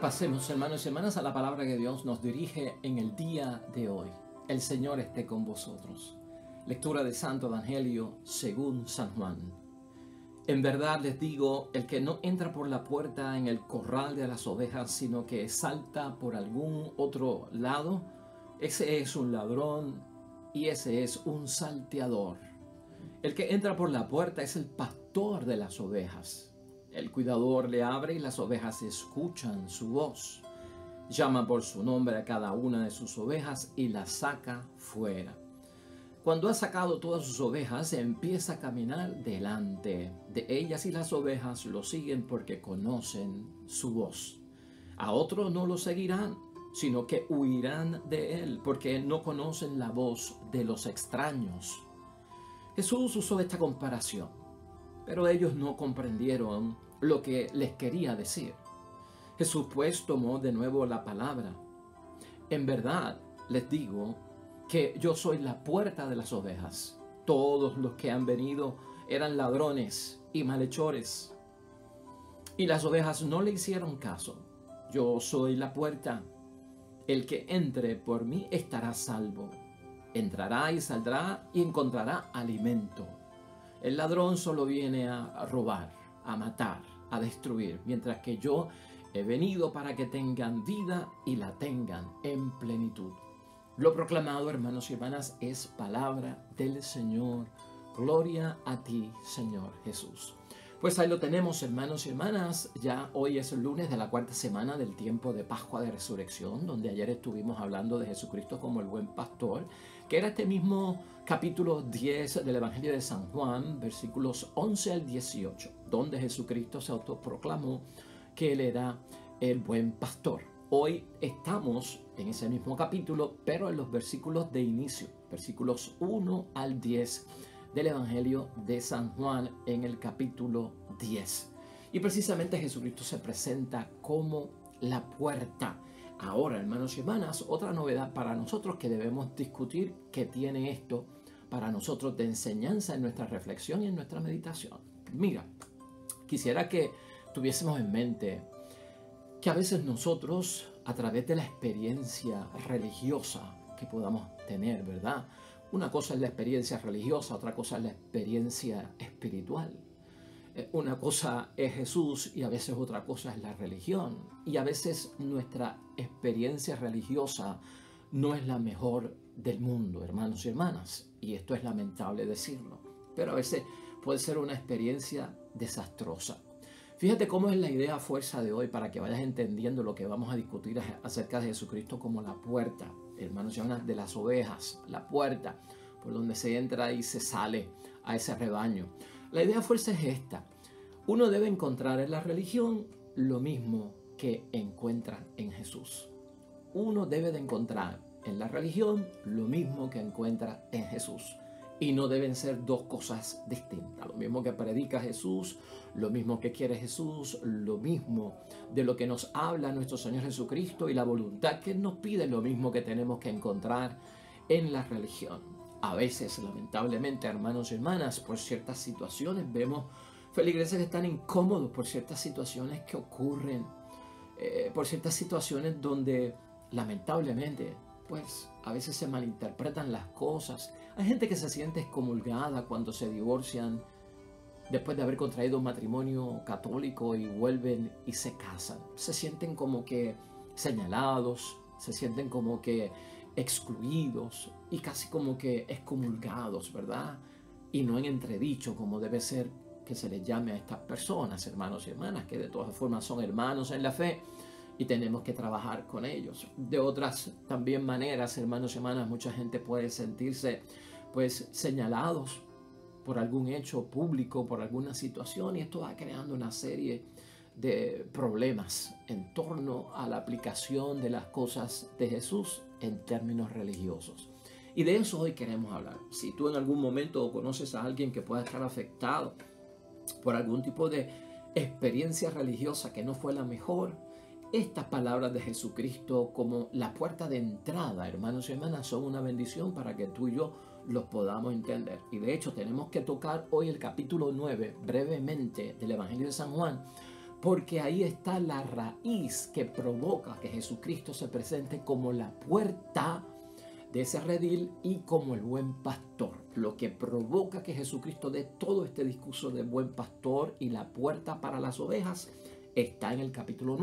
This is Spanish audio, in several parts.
Pasemos, hermanos y hermanas, a la palabra que Dios nos dirige en el día de hoy. El Señor esté con vosotros. Lectura del Santo Evangelio según San Juan. En verdad les digo, el que no entra por la puerta en el corral de las ovejas, sino que salta por algún otro lado, ese es un ladrón y ese es un salteador. El que entra por la puerta es el pastor de las ovejas. El cuidador le abre y las ovejas escuchan su voz. Llama por su nombre a cada una de sus ovejas y las saca fuera. Cuando ha sacado todas sus ovejas, empieza a caminar delante de ellas y las ovejas lo siguen porque conocen su voz. A otros no lo seguirán, sino que huirán de él porque no conocen la voz de los extraños. Jesús usó esta comparación, pero ellos no comprendieron lo que les quería decir. Jesús pues tomó de nuevo la palabra. En verdad les digo que yo soy la puerta de las ovejas. Todos los que han venido eran ladrones y malhechores, y las ovejas no le hicieron caso. Yo soy la puerta. El que entre por mí estará salvo. Entrará y saldrá y encontrará alimento. El ladrón solo viene a robar, a matar, a destruir, mientras que yo he venido para que tengan vida y la tengan en plenitud. Lo proclamado, hermanos y hermanas, es palabra del Señor. Gloria a ti, Señor Jesús. Pues ahí lo tenemos, hermanos y hermanas. Ya hoy es el lunes de la cuarta semana del tiempo de Pascua de Resurrección, donde ayer estuvimos hablando de Jesucristo como el buen pastor, que era este mismo capítulo 10 del Evangelio de San Juan, versículos 11 al 18, donde Jesucristo se autoproclamó que Él era el buen pastor. Hoy estamos en ese mismo capítulo, pero en los versículos de inicio, versículos 1 al 10 del Evangelio de San Juan en el capítulo 10. Y precisamente Jesucristo se presenta como la puerta. Ahora, hermanos y hermanas, otra novedad para nosotros que debemos discutir que tiene esto para nosotros de enseñanza en nuestra reflexión y en nuestra meditación. Mira, quisiera que tuviésemos en mente que a veces nosotros, a través de la experiencia religiosa que podamos tener, ¿verdad? Una cosa es la experiencia religiosa, otra cosa es la experiencia espiritual. Una cosa es Jesús y a veces otra cosa es la religión. Y a veces nuestra experiencia religiosa no es la mejor del mundo, hermanos y hermanas. Y esto es lamentable decirlo. Pero a veces puede ser una experiencia desastrosa. Fíjate cómo es la idea fuerza de hoy para que vayas entendiendo lo que vamos a discutir acerca de Jesucristo como la puerta, hermanos y hermanas, de las ovejas, la puerta por donde se entra y se sale a ese rebaño. La idea fuerza es esta: uno debe encontrar en la religión lo mismo que encuentra en Jesús. Uno debe de encontrar en la religión lo mismo que encuentra en Jesús. Y no deben ser dos cosas distintas. Lo mismo que predica Jesús, lo mismo que quiere Jesús, lo mismo de lo que nos habla nuestro Señor Jesucristo y la voluntad que Él nos pide, lo mismo que tenemos que encontrar en la religión. A veces, lamentablemente, hermanos y hermanas, por ciertas situaciones vemos feligreses que están incómodos por ciertas situaciones que ocurren, por ciertas situaciones donde, lamentablemente, pues a veces se malinterpretan las cosas. Hay gente que se siente excomulgada cuando se divorcian después de haber contraído un matrimonio católico y vuelven y se casan. Se sienten como que señalados, se sienten como que excluidos y casi como que excomulgados, ¿verdad? Y no en entredicho como debe ser que se les llame a estas personas, hermanos y hermanas, que de todas formas son hermanos en la fe y tenemos que trabajar con ellos. De otras también maneras, hermanos y hermanas, mucha gente puede sentirse pues señalados por algún hecho público, por alguna situación, y esto va creando una serie de problemas en torno a la aplicación de las cosas de Jesús en términos religiosos. Y de eso hoy queremos hablar. Si tú en algún momento conoces a alguien que pueda estar afectado por algún tipo de experiencia religiosa que no fue la mejor, estas palabras de Jesucristo como la puerta de entrada, hermanos y hermanas, son una bendición para que tú y yo los podamos entender. Y de hecho tenemos que tocar hoy el capítulo 9 brevemente del Evangelio de San Juan, porque ahí está la raíz que provoca que Jesucristo se presente como la puerta de ese redil y como el buen pastor. Lo que provoca que Jesucristo dé todo este discurso de buen pastor y la puerta para las ovejas está en el capítulo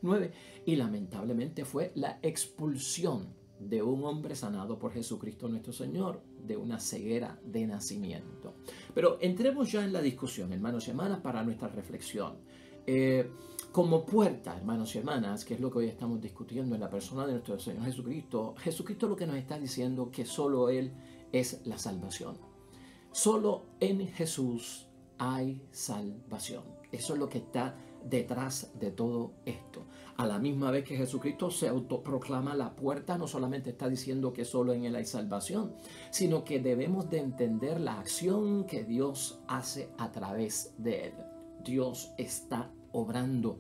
9 y lamentablemente fue la expulsión de un hombre sanado por Jesucristo nuestro Señor, de una ceguera de nacimiento. Pero entremos ya en la discusión, hermanos y hermanas, para nuestra reflexión. Como puerta, hermanos y hermanas, que es lo que hoy estamos discutiendo en la persona de nuestro Señor Jesucristo, Jesucristo lo que nos está diciendo que solo Él es la salvación. Solo en Jesús hay salvación. Eso es lo que está detrás de todo esto. A la misma vez que Jesucristo se autoproclama la puerta, no solamente está diciendo que solo en Él hay salvación, sino que debemos de entender la acción que Dios hace a través de Él. Dios está obrando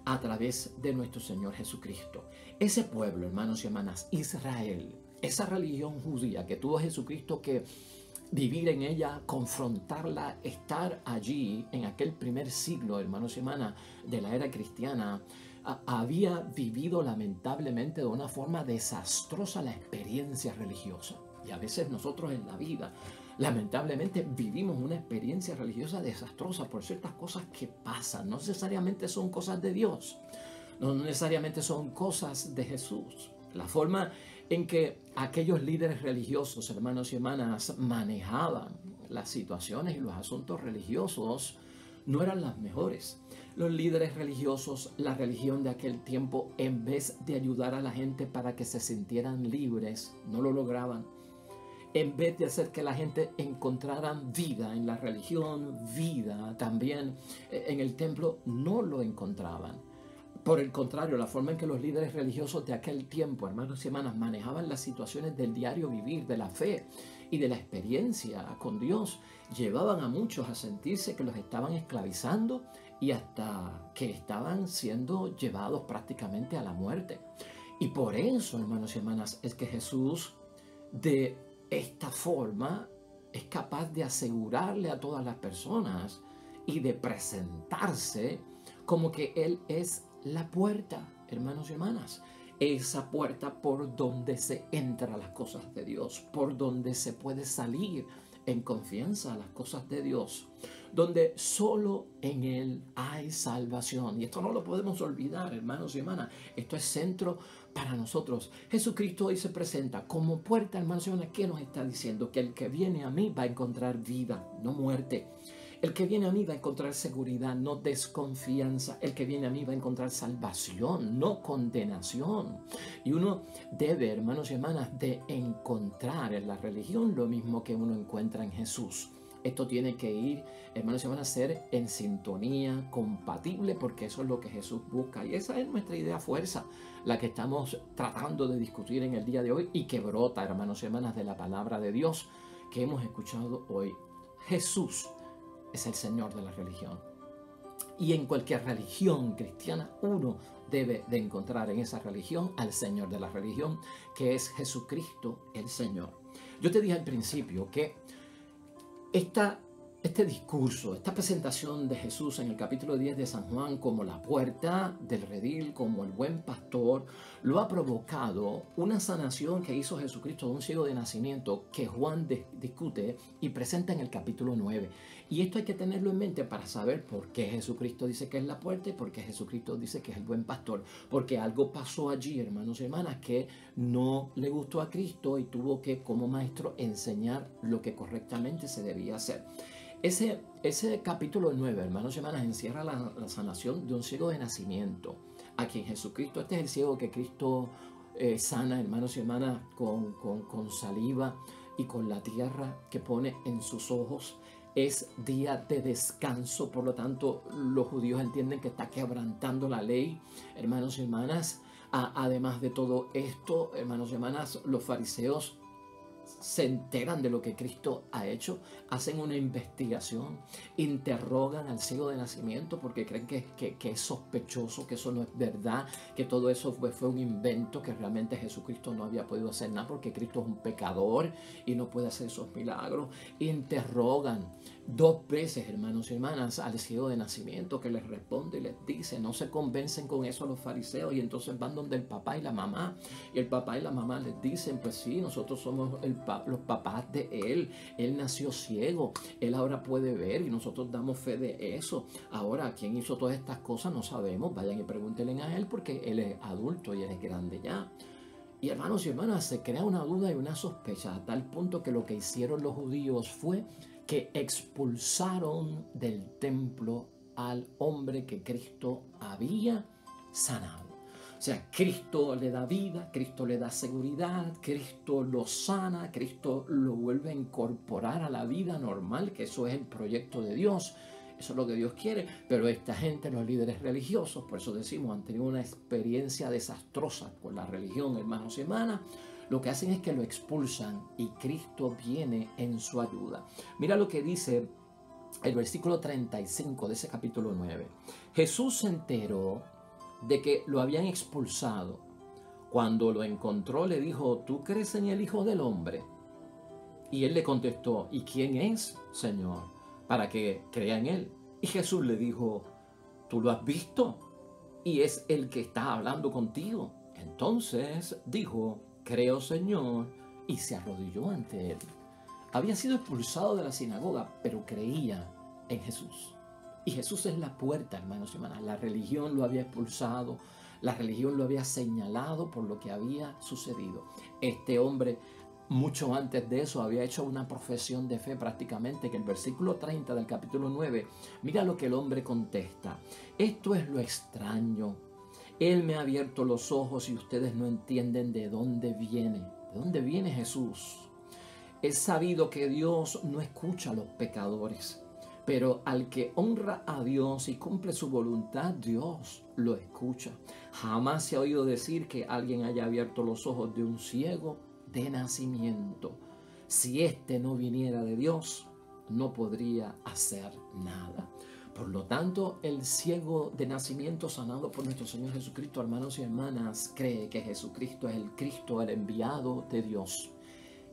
a través de nuestro Señor Jesucristo. Ese pueblo, hermanos y hermanas, Israel, esa religión judía que tuvo Jesucristo que vivir en ella, confrontarla, estar allí en aquel primer siglo, hermanos y hermanas, de la era cristiana, había vivido lamentablemente de una forma desastrosa la experiencia religiosa. Y a veces nosotros en la vida, lamentablemente, vivimos una experiencia religiosa desastrosa por ciertas cosas que pasan. No necesariamente son cosas de Dios, no necesariamente son cosas de Jesús. La forma en que aquellos líderes religiosos, hermanos y hermanas, manejaban las situaciones y los asuntos religiosos no eran las mejores. Los líderes religiosos, la religión de aquel tiempo, en vez de ayudar a la gente para que se sintieran libres, no lo lograban. En vez de hacer que la gente encontrara vida en la religión, vida también en el templo, no lo encontraban. Por el contrario, la forma en que los líderes religiosos de aquel tiempo, hermanos y hermanas, manejaban las situaciones del diario vivir, de la fe y de la experiencia con Dios, llevaban a muchos a sentirse que los estaban esclavizando y hasta que estaban siendo llevados prácticamente a la muerte. Y por eso, hermanos y hermanas, es que Jesús de esta forma es capaz de asegurarle a todas las personas y de presentarse como que Él es la puerta, hermanos y hermanas. Esa puerta por donde se entra a las cosas de Dios, por donde se puede salir en confianza a las cosas de Dios, donde solo en Él hay salvación. Y esto no lo podemos olvidar, hermanos y hermanas. Esto es centro para nosotros. Jesucristo hoy se presenta como puerta, hermanos y hermanas. ¿Qué nos está diciendo? Que el que viene a mí va a encontrar vida, no muerte. El que viene a mí va a encontrar seguridad, no desconfianza. El que viene a mí va a encontrar salvación, no condenación. Y uno debe, hermanos y hermanas, de encontrar en la religión lo mismo que uno encuentra en Jesús. Esto tiene que ir, hermanos y hermanas, ser en sintonía, compatible, porque eso es lo que Jesús busca. Y esa es nuestra idea fuerza, la que estamos tratando de discutir en el día de hoy y que brota, hermanos y hermanas, de la palabra de Dios que hemos escuchado hoy. Jesús es el Señor de la religión. Y en cualquier religión cristiana uno debe de encontrar en esa religión al Señor de la religión, que es Jesucristo el Señor. Yo te dije al principio que este discurso, esta presentación de Jesús en el capítulo 10 de San Juan como la puerta del redil, como el buen pastor, lo ha provocado una sanación que hizo Jesucristo de un ciego de nacimiento que Juan discute y presenta en el capítulo 9. Y esto hay que tenerlo en mente para saber por qué Jesucristo dice que es la puerta y por qué Jesucristo dice que es el buen pastor. Porque algo pasó allí, hermanos y hermanas, que no le gustó a Cristo y tuvo que, como maestro, enseñar lo que correctamente se debía hacer. Ese capítulo 9, hermanos y hermanas, encierra la sanación de un ciego de nacimiento, a quien Jesucristo, este es el ciego que Cristo sana, hermanos y hermanas, con saliva y con la tierra que pone en sus ojos. Es día de descanso, por lo tanto los judíos entienden que está quebrantando la ley, hermanos y hermanas. Además de todo esto, hermanos y hermanas, los fariseos se enteran de lo que Cristo ha hecho, hacen una investigación, interrogan al ciego de nacimiento porque creen que es sospechoso, que eso no es verdad, que todo eso fue un invento, que realmente Jesucristo no había podido hacer nada porque Cristo es un pecador y no puede hacer esos milagros. Interrogan 2 veces, hermanos y hermanas, al ciego de nacimiento, que les responde y les dice, no se convencen con eso los fariseos, y entonces van donde el papá y la mamá, y el papá y la mamá les dicen, pues sí, nosotros somos los papás de él nació ciego, él ahora puede ver y nosotros damos fe de eso. Ahora, ¿quién hizo todas estas cosas? No sabemos, vayan y pregúntenle a él porque él es adulto y él es grande ya. Y hermanos y hermanas, se crea una duda y una sospecha a tal punto que lo que hicieron los judíos fue que expulsaron del templo al hombre que Cristo había sanado. O sea, Cristo le da vida, Cristo le da seguridad, Cristo lo sana, Cristo lo vuelve a incorporar a la vida normal, que eso es el proyecto de Dios. Eso es lo que Dios quiere, pero esta gente, los líderes religiosos, por eso decimos, han tenido una experiencia desastrosa con la religión, hermanos y hermanas. Lo que hacen es que lo expulsan y Cristo viene en su ayuda. Mira lo que dice el versículo 35 de ese capítulo 9. Jesús se enteró de que lo habían expulsado. Cuando lo encontró le dijo, ¿tú crees en el Hijo del Hombre? Y él le contestó, ¿y quién es, Señor, para que crea en él? Y Jesús le dijo, tú lo has visto y es el que está hablando contigo. Entonces dijo, creo, Señor, y se arrodilló ante él. Había sido expulsado de la sinagoga, pero creía en Jesús. Y Jesús es la puerta, hermanos y hermanas. La religión lo había expulsado, la religión lo había señalado por lo que había sucedido. Este hombre, mucho antes de eso, había hecho una profesión de fe prácticamente, que el versículo 30 del capítulo 9, mira lo que el hombre contesta. Esto es lo extraño. Él me ha abierto los ojos y ustedes no entienden de dónde viene. ¿De dónde viene Jesús? Es sabido que Dios no escucha a los pecadores, pero al que honra a Dios y cumple su voluntad, Dios lo escucha. Jamás se ha oído decir que alguien haya abierto los ojos de un ciego de nacimiento. Si éste no viniera de Dios, no podría hacer nada. Por lo tanto, el ciego de nacimiento sanado por nuestro Señor Jesucristo, hermanos y hermanas, cree que Jesucristo es el Cristo, el enviado de Dios.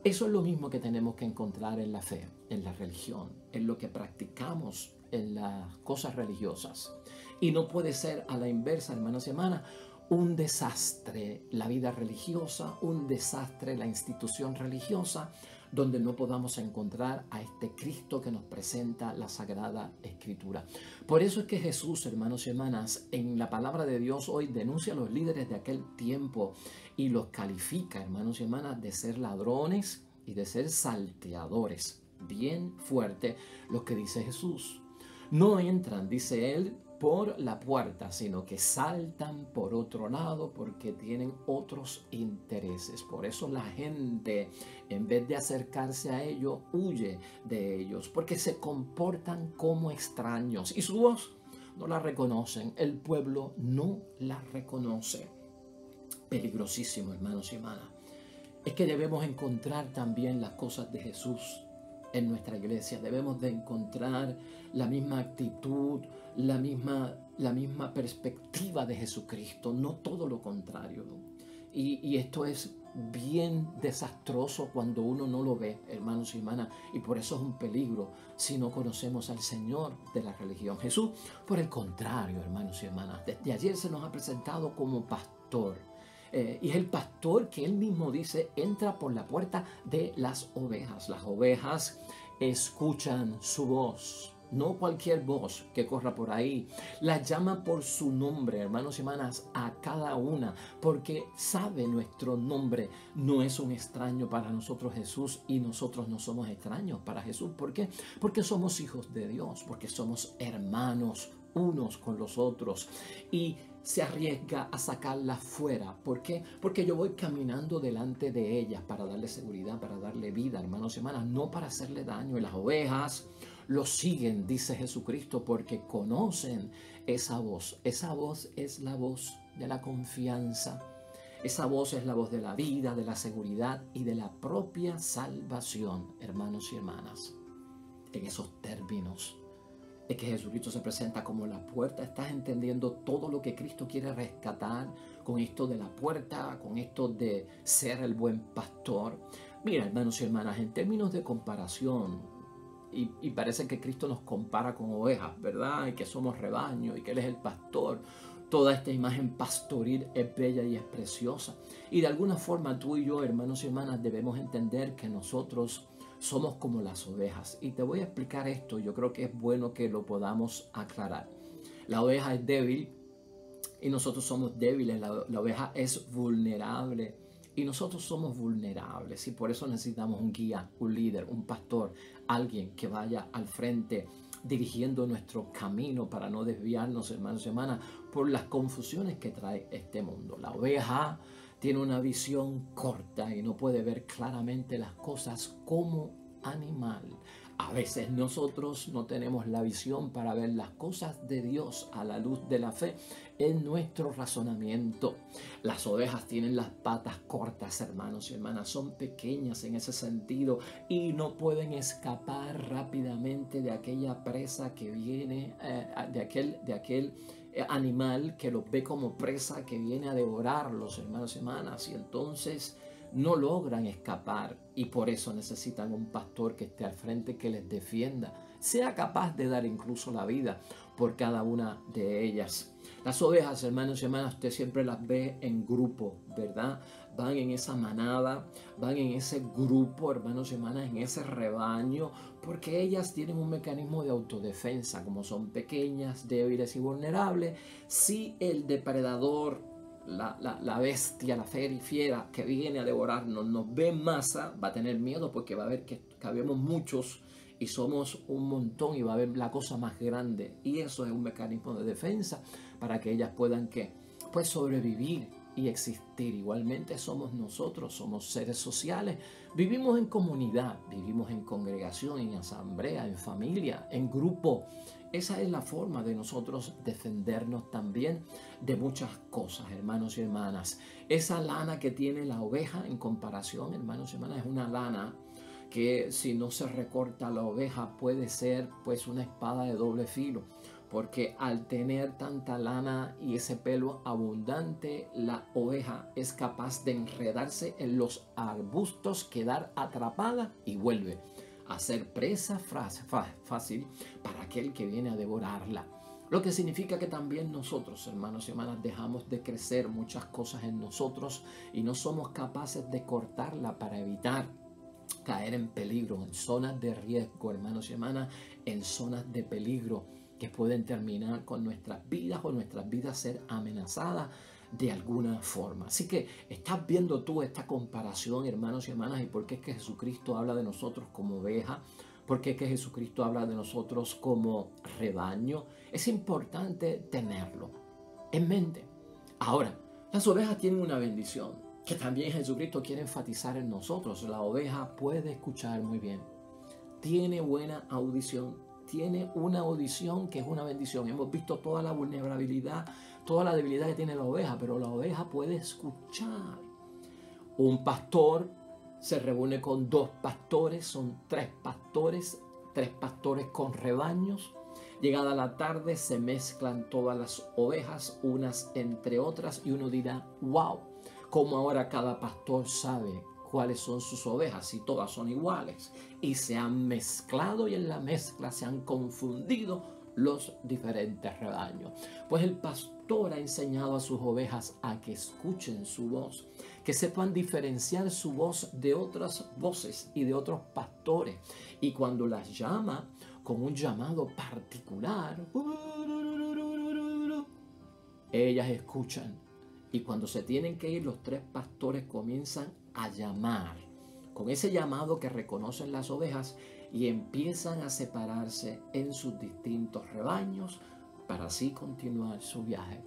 Eso es lo mismo que tenemos que encontrar en la fe, en la religión, en lo que practicamos en las cosas religiosas. Y no puede ser a la inversa, hermanos y hermanas, un desastre la vida religiosa, un desastre la institución religiosa, donde no podamos encontrar a este Cristo que nos presenta la Sagrada Escritura. Por eso es que Jesús, hermanos y hermanas, en la palabra de Dios hoy denuncia a los líderes de aquel tiempo y los califica, hermanos y hermanas, de ser ladrones y de ser salteadores. Bien fuerte lo que dice Jesús. No entran, dice él, por la puerta, sino que saltan por otro lado porque tienen otros intereses. Por eso la gente, en vez de acercarse a ellos, huye de ellos, porque se comportan como extraños y su voz no la reconocen. El pueblo no la reconoce. Peligrosísimo, hermanos y hermanas. Es que debemos encontrar también las cosas de Jesús en nuestra iglesia. Debemos de encontrar la misma actitud, la misma perspectiva de Jesucristo, no todo lo contrario, ¿no? Y esto es bien desastroso cuando uno no lo ve, hermanos y hermanas, y por eso es un peligro si no conocemos al Señor de la religión. Jesús, por el contrario, hermanos y hermanas, desde ayer se nos ha presentado como pastor. Y es el pastor que él mismo dice, entra por la puerta de las ovejas. Las ovejas escuchan su voz, no cualquier voz que corra por ahí. Las llama por su nombre, hermanos y hermanas, a cada una, porque sabe nuestro nombre. No es un extraño para nosotros Jesús y nosotros no somos extraños para Jesús. ¿Por qué? Porque somos hijos de Dios, porque somos hermanos unos con los otros, y se arriesga a sacarlas fuera. ¿Por qué? Porque yo voy caminando delante de ellas para darle seguridad, para darle vida, hermanos y hermanas, no para hacerle daño. Y las ovejas lo siguen, dice Jesucristo, porque conocen esa voz. Esa voz es la voz de la confianza. Esa voz es la voz de la vida, de la seguridad y de la propia salvación, hermanos y hermanas. En esos términos es que Jesucristo se presenta como la puerta. ¿Estás entendiendo todo lo que Cristo quiere rescatar con esto de la puerta, con esto de ser el buen pastor? Mira, hermanos y hermanas, en términos de comparación, y parece que Cristo nos compara con ovejas, ¿verdad? Y que somos rebaño y que Él es el pastor. Toda esta imagen pastoril es bella y es preciosa. Y de alguna forma tú y yo, hermanos y hermanas, debemos entender que nosotros somos como las ovejas. Y te voy a explicar esto. Yo creo que es bueno que lo podamos aclarar. La oveja es débil y nosotros somos débiles. La oveja es vulnerable y nosotros somos vulnerables. Y por eso necesitamos un guía, un líder, un pastor, alguien que vaya al frente dirigiendo nuestro camino para no desviarnos, hermanos y hermanas, por las confusiones que trae este mundo. La oveja tiene una visión corta y no puede ver claramente las cosas como animal. A veces nosotros no tenemos la visión para ver las cosas de Dios a la luz de la fe en nuestro razonamiento. Las ovejas tienen las patas cortas, hermanos y hermanas, son pequeñas en ese sentido y no pueden escapar rápidamente de aquella presa que viene, de aquel animal que los ve como presa que viene a devorarlos, hermanos y hermanas, y entonces no logran escapar y por eso necesitan un pastor que esté al frente, que les defienda, sea capaz de dar incluso la vida por cada una de ellas. Las ovejas, hermanos y hermanas, usted siempre las ve en grupo, ¿verdad? Van en esa manada, van en ese grupo, hermanos y hermanas, en ese rebaño, porque ellas tienen un mecanismo de autodefensa, como son pequeñas, débiles y vulnerables. Si el depredador, la bestia, la fiera que viene a devorarnos, nos ve en masa, va a tener miedo porque va a ver que habemos muchos y somos un montón y va a ver la cosa más grande. Y eso es un mecanismo de defensa para que ellas puedan pues sobrevivir y existir. Igualmente somos nosotros, somos seres sociales. Vivimos en comunidad, vivimos en congregación, en asamblea, en familia, en grupo. Esa es la forma de nosotros defendernos también de muchas cosas, hermanos y hermanas. Esa lana que tiene la oveja en comparación, hermanos y hermanas, es una lana que si no se recorta la oveja puede ser pues una espada de doble filo. Porque al tener tanta lana y ese pelo abundante, la oveja es capaz de enredarse en los arbustos, quedar atrapada y vuelve a ser presa fácil para aquel que viene a devorarla. Lo que significa que también nosotros, hermanos y hermanas, dejamos de crecer muchas cosas en nosotros y no somos capaces de cortarla para evitar caer en peligro, en zonas de riesgo, hermanos y hermanas, en zonas de peligro que pueden terminar con nuestras vidas o nuestras vidas ser amenazadas de alguna forma. Así que estás viendo tú esta comparación, hermanos y hermanas, y por qué es que Jesucristo habla de nosotros como oveja, por qué es que Jesucristo habla de nosotros como rebaño. Es importante tenerlo en mente. Ahora, las ovejas tienen una bendición que también Jesucristo quiere enfatizar en nosotros. La oveja puede escuchar muy bien, tiene buena audición, tiene una audición que es una bendición. Hemos visto toda la vulnerabilidad, toda la debilidad que tiene la oveja, pero la oveja puede escuchar. Un pastor se reúne con dos pastores, son tres pastores con rebaños. Llegada la tarde se mezclan todas las ovejas, unas entre otras, y uno dirá, wow, cómo ahora cada pastor sabe cuáles son sus ovejas y todas son iguales. Y se han mezclado y en la mezcla se han confundido los diferentes rebaños. Pues el pastor ha enseñado a sus ovejas a que escuchen su voz, que sepan diferenciar su voz de otras voces y de otros pastores. Y cuando las llama con un llamado particular, ellas escuchan. Y cuando se tienen que ir, los tres pastores comienzan a llamar con ese llamado que reconocen las ovejas y empiezan a separarse en sus distintos rebaños para así continuar su viaje.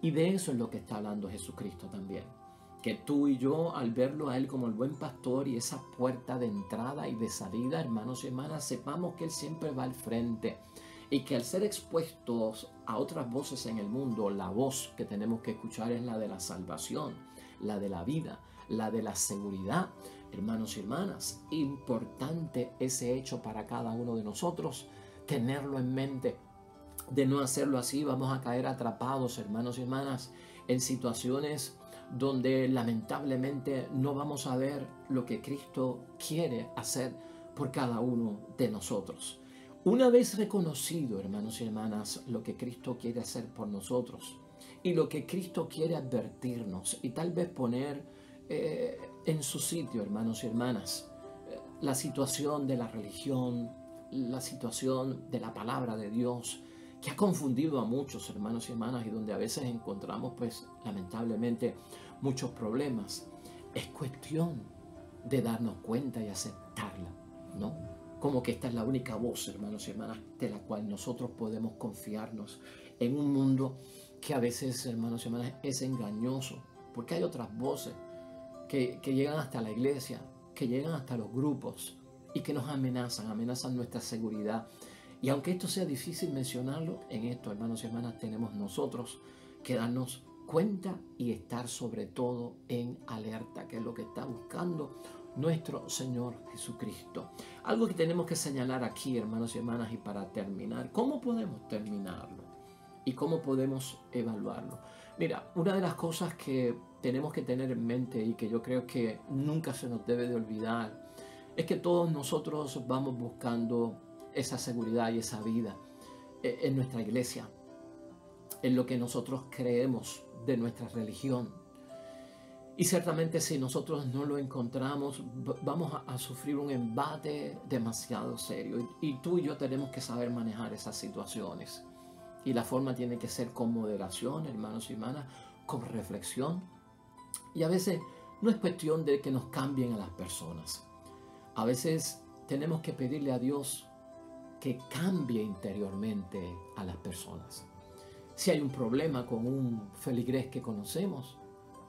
Y de eso es lo que está hablando Jesucristo también. Que tú y yo, al verlo a Él como el buen pastor y esa puerta de entrada y de salida, hermanos y hermanas, sepamos que Él siempre va al frente. Y que al ser expuestos a otras voces en el mundo, la voz que tenemos que escuchar es la de la salvación, la de la vida, la de la seguridad. Hermanos y hermanas, importante ese hecho para cada uno de nosotros, tenerlo en mente. De no hacerlo así, vamos a caer atrapados, hermanos y hermanas, en situaciones donde lamentablemente no vamos a ver lo que Cristo quiere hacer por cada uno de nosotros. Una vez reconocido, hermanos y hermanas, lo que Cristo quiere hacer por nosotros y lo que Cristo quiere advertirnos y tal vez poner en su sitio, hermanos y hermanas, la situación de la religión, la situación de la palabra de Dios, que ha confundido a muchos hermanos y hermanas y donde a veces encontramos, pues, lamentablemente, muchos problemas. Es cuestión de darnos cuenta y aceptarla, ¿no? Como que esta es la única voz, hermanos y hermanas, de la cual nosotros podemos confiarnos en un mundo que a veces, hermanos y hermanas, es engañoso, porque hay otras voces que llegan hasta la iglesia, que llegan hasta los grupos y que nos amenazan nuestra seguridad. Y aunque esto sea difícil mencionarlo, en esto, hermanos y hermanas, tenemos nosotros que darnos cuenta y estar sobre todo en alerta, que es lo que está buscando nuestro Señor Jesucristo. Algo que tenemos que señalar aquí, hermanos y hermanas, y para terminar, ¿cómo podemos terminarlo? ¿Y cómo podemos evaluarlo? Mira, una de las cosas que tenemos que tener en mente y que yo creo que nunca se nos debe de olvidar es que todos nosotros vamos buscando esa seguridad y esa vida en nuestra iglesia, en lo que nosotros creemos de nuestra religión. Y ciertamente si nosotros no lo encontramos, vamos a sufrir un embate demasiado serio. Y tú y yo tenemos que saber manejar esas situaciones. Y la forma tiene que ser con moderación, hermanos y hermanas, con reflexión. Y a veces no es cuestión de que nos cambien a las personas. A veces tenemos que pedirle a Dios que cambie interiormente a las personas. Si hay un problema con un feligrés que conocemos,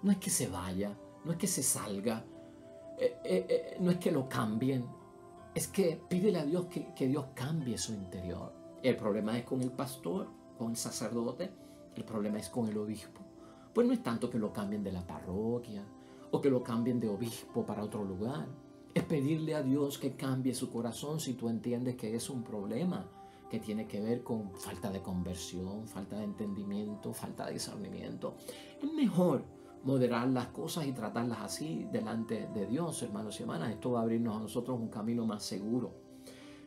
no es que se vaya, no es que se salga, no es que lo cambien, es que pídele a Dios que Dios cambie su interior. El problema es con el pastor, con el sacerdote, el problema es con el obispo. Pues no es tanto que lo cambien de la parroquia o que lo cambien de obispo para otro lugar. Es pedirle a Dios que cambie su corazón si tú entiendes que es un problema que tiene que ver con falta de conversión, falta de entendimiento, falta de discernimiento. Es mejor moderar las cosas y tratarlas así delante de Dios, hermanos y hermanas. Esto va a abrirnos a nosotros un camino más seguro.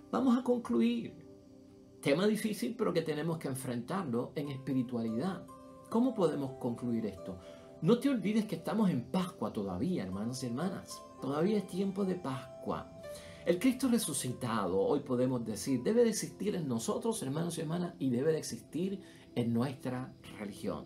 Vamos a concluir. Tema difícil, pero que tenemos que enfrentarlo en espiritualidad. ¿Cómo podemos concluir esto? No te olvides que estamos en Pascua todavía, hermanos y hermanas. Todavía es tiempo de Pascua. El Cristo resucitado, hoy podemos decir, debe de existir en nosotros, hermanos y hermanas, y debe de existir en nuestra religión.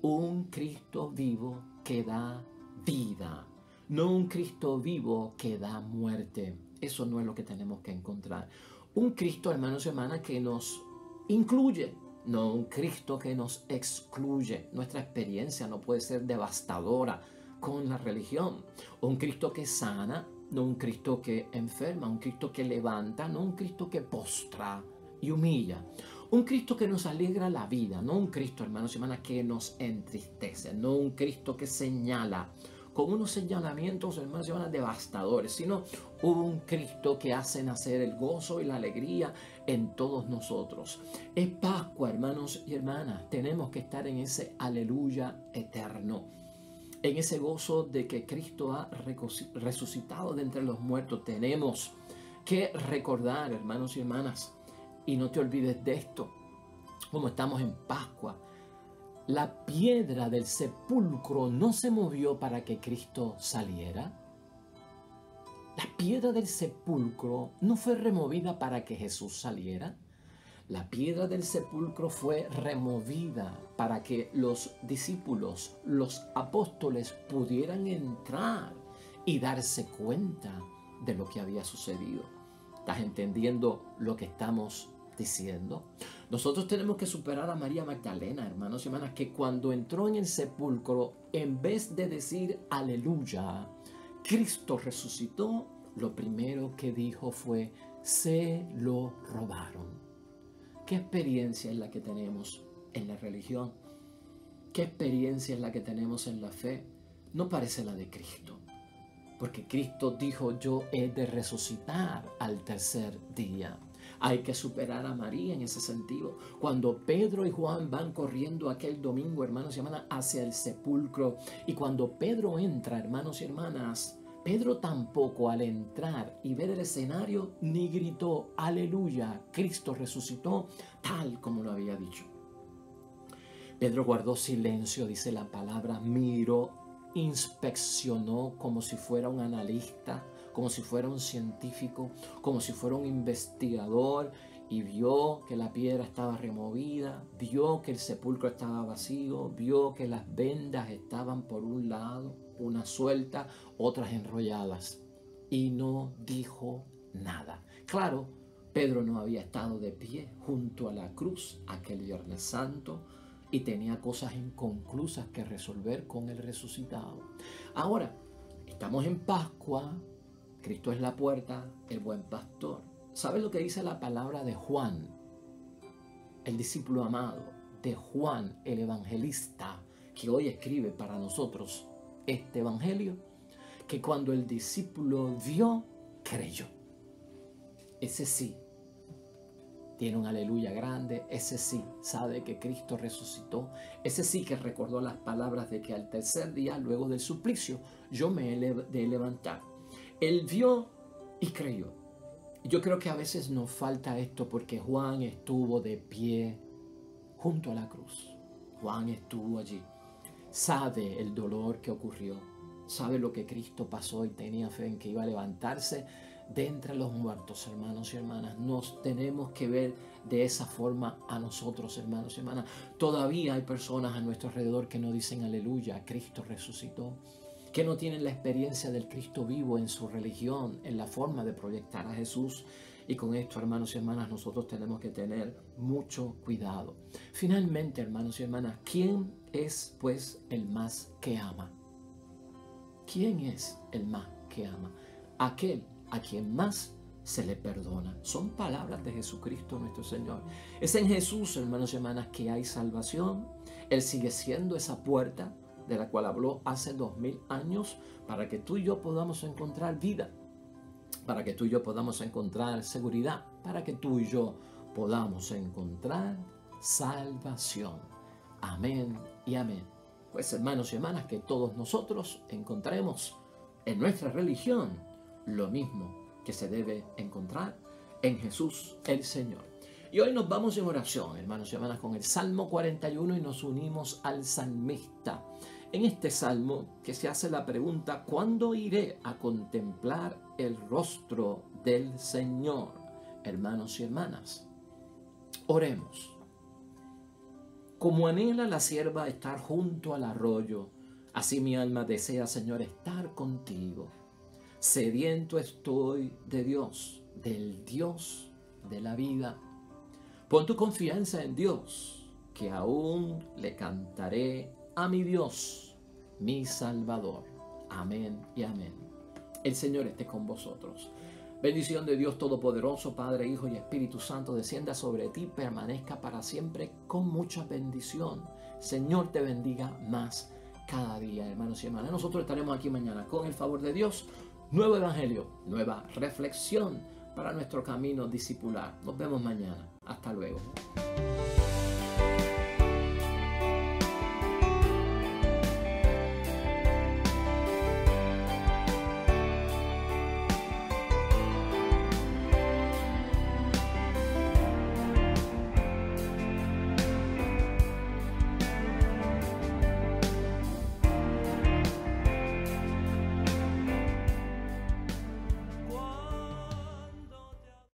Un Cristo vivo que da vida, no un Cristo vivo que da muerte. Eso no es lo que tenemos que encontrar. Un Cristo, hermanos y hermanas, que nos incluye, no un Cristo que nos excluye. Nuestra experiencia no puede ser devastadora con la religión. Un Cristo que sana, no un Cristo que enferma. Un Cristo que levanta, no un Cristo que postra y humilla. Un Cristo que nos alegra la vida, no un Cristo, hermanos y hermanas, que nos entristece. No un Cristo que señala con unos señalamientos, hermanos y hermanas, devastadores, sino un Cristo que hace nacer el gozo y la alegría en todos nosotros. Es Pascua, hermanos y hermanas. Tenemos que estar en ese aleluya eterno, en ese gozo de que Cristo ha resucitado de entre los muertos. Tenemos que recordar, hermanos y hermanas, y no te olvides de esto, como estamos en Pascua, la piedra del sepulcro no se movió para que Cristo saliera. La piedra del sepulcro no fue removida para que Jesús saliera. La piedra del sepulcro fue removida para que los discípulos, los apóstoles, pudieran entrar y darse cuenta de lo que había sucedido. ¿Estás entendiendo lo que estamos diciendo? Nosotros tenemos que superar a María Magdalena, hermanos y hermanas, que cuando entró en el sepulcro, en vez de decir aleluya, Cristo resucitó, lo primero que dijo fue, se lo robaron. ¿Qué experiencia es la que tenemos en la religión? ¿Qué experiencia es la que tenemos en la fe? No parece la de Cristo. Porque Cristo dijo, yo he de resucitar al tercer día. Hay que superar a María en ese sentido. Cuando Pedro y Juan van corriendo aquel domingo, hermanos y hermanas, hacia el sepulcro, y cuando Pedro entra, hermanos y hermanas, Pedro tampoco, al entrar y ver el escenario, ni gritó, aleluya, Cristo resucitó, tal como lo había dicho. Pedro guardó silencio, dice la palabra, miró, inspeccionó como si fuera un analista, como si fuera un científico, como si fuera un investigador, y vio que la piedra estaba removida, vio que el sepulcro estaba vacío, vio que las vendas estaban por un lado, unas sueltas, otras enrolladas, y no dijo nada. Claro, Pedro no había estado de pie junto a la cruz aquel Viernes Santo y tenía cosas inconclusas que resolver con el resucitado. Ahora, estamos en Pascua, Cristo es la puerta, el buen pastor. ¿Sabes lo que dice la palabra de Juan, el discípulo amado, de Juan, el evangelista, que hoy escribe para nosotros este evangelio? Que cuando el discípulo vio, creyó. Ese sí tiene un aleluya grande, ese sí sabe que Cristo resucitó, ese sí que recordó las palabras de que al tercer día, luego del suplicio, yo me he de levantar. Él vio y creyó. Yo creo que a veces nos falta esto porque Juan estuvo de pie junto a la cruz. Juan estuvo allí. Sabe el dolor que ocurrió. Sabe lo que Cristo pasó y tenía fe en que iba a levantarse de entre los muertos, hermanos y hermanas. Nos tenemos que ver de esa forma a nosotros, hermanos y hermanas. Todavía hay personas a nuestro alrededor que no dicen aleluya, Cristo resucitó, que no tienen la experiencia del Cristo vivo en su religión, en la forma de proyectar a Jesús. Y con esto, hermanos y hermanas, nosotros tenemos que tener mucho cuidado. Finalmente, hermanos y hermanas, ¿quién es pues el más que ama? ¿Quién es el más que ama? Aquel a quien más se le perdona. Son palabras de Jesucristo nuestro Señor. Es en Jesús, hermanos y hermanas, que hay salvación. Él sigue siendo esa puerta de la cual habló hace 2000 años para que tú y yo podamos encontrar vida, para que tú y yo podamos encontrar seguridad, para que tú y yo podamos encontrar salvación. Amén y amén. Pues hermanos y hermanas, que todos nosotros encontremos en nuestra religión lo mismo que se debe encontrar en Jesús el Señor. Y hoy nos vamos en oración, hermanos y hermanas, con el Salmo 41 y nos unimos al salmista. En este salmo que se hace la pregunta, ¿cuándo iré a contemplar el rostro del Señor? Hermanos y hermanas, oremos. Como anhela la sierva estar junto al arroyo, así mi alma desea, Señor, estar contigo. Sediento estoy de Dios, del Dios de la vida. Pon tu confianza en Dios, que aún le cantaré a mi Dios, mi Salvador. Amén y amén. El Señor esté con vosotros. Bendición de Dios Todopoderoso, Padre, Hijo y Espíritu Santo, descienda sobre ti, permanezca para siempre con mucha bendición. Señor, te bendiga más cada día, hermanos y hermanas. Nosotros estaremos aquí mañana con el favor de Dios. Nuevo evangelio, nueva reflexión para nuestro camino discipular. Nos vemos mañana. Hasta luego.